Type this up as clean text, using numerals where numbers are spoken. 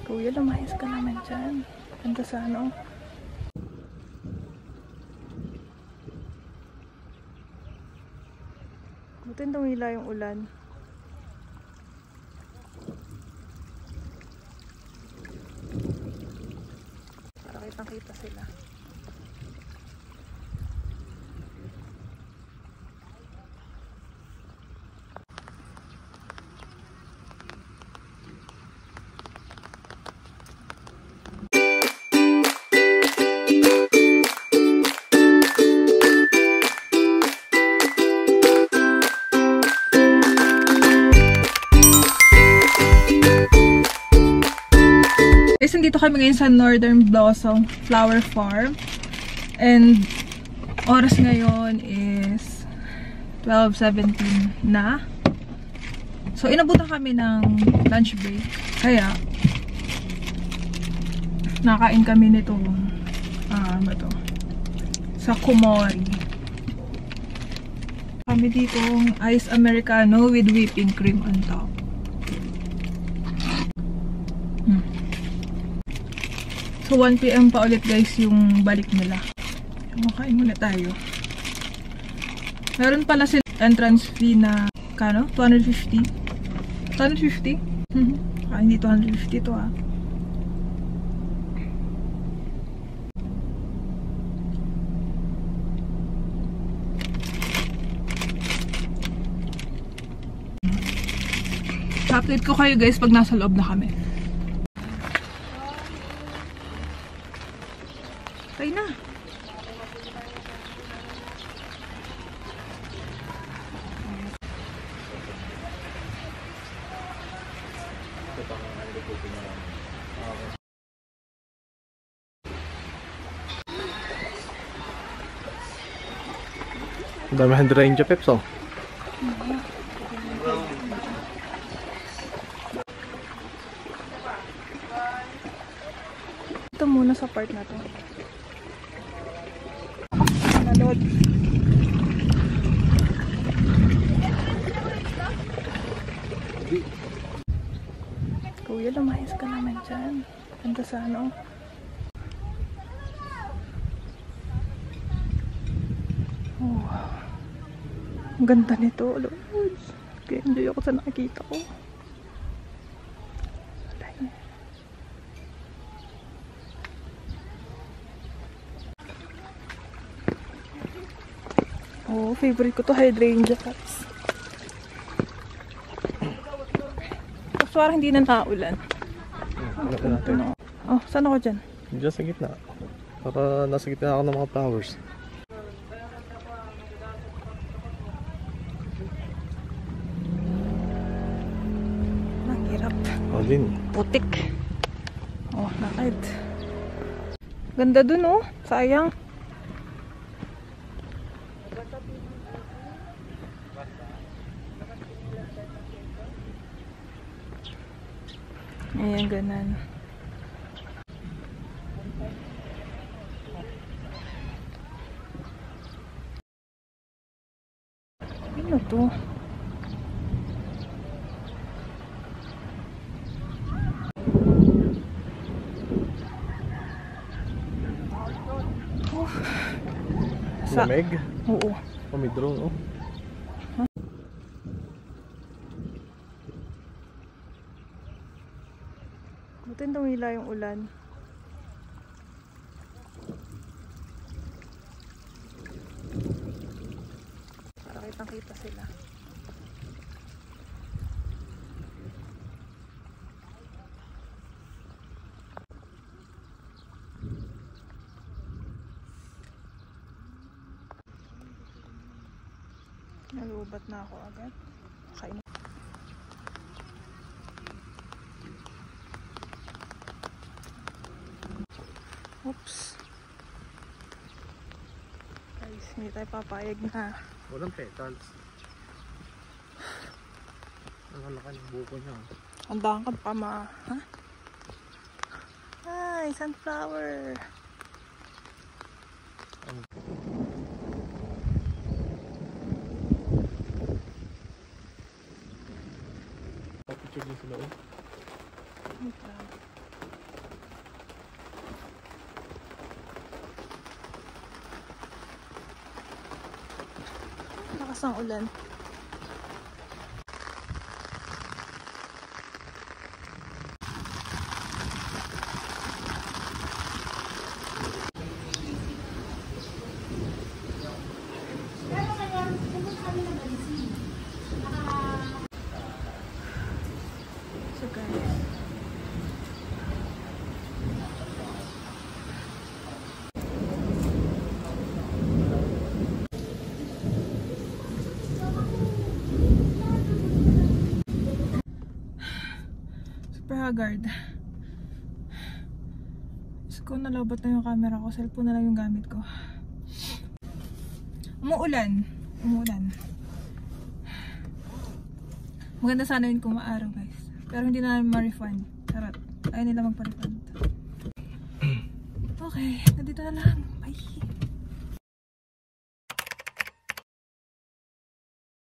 Kuya, lumayas ka naman dyan. Ganda sa ano. Butin tumila yung ulan. Para kitang-kita sila. Guys, nandito kami ngayon sa Northern Blossom Flower Farm. And oras ngayon is 12:17 na. So, inabutan kami ng lunch break. Kaya, nakain kami nitong sa Kumori. Kami ditong iced Americano with whipping cream on top. So 1 PM pa ulit guys yung balik nila. Makain muna tayo. Meron pala sila entrance fee na kano? 250? 250? Hindi 250 to ah. Update ko kayo guys pag nasa loob na kami. Tayo na. Ang dami handrain dyan, Peps, oh. Ito muna sa part na to. Nalod. Kuya, lumayas ka naman dyan. Ganda sa ano. Oh. Ang ganda nito. Kaya enjoy ako sa nakikita ko. Oh, favorite ko to, hydrangeas. Tapos parang hindi na naulan. Oh, saan ako dyan? Diyan sa gitna. Para nasa gitna ako ng mga flowers. Ang hirap. Oh, din. Putik. Oh, nakit. Ganda dun oh. Sayang. Ayan, ganan. Ano to? Oh. Lamig? Oo. Oh, may drone, oh. Butin tumila yung ulan. Para kitang-kita sila. Nalubat na ako agad. Kain. Oops. Guys, hindi tayo papayag na. Walang petals. Ang laki ng buko niya. Ang dangkad pa ma. Ha? Hi, sunflower. Picture din sila, oh. Wait lang. ang ulan. So guys, super haggard. Ko nalabot na yung camera ko, cellphone na lang yung gamit ko. Umuulan. Maganda sana yun kung maaraw guys, pero hindi na namin ma-refund. Charot, ayaw nila magpa-refund. Okay, nandito na lang. Bye.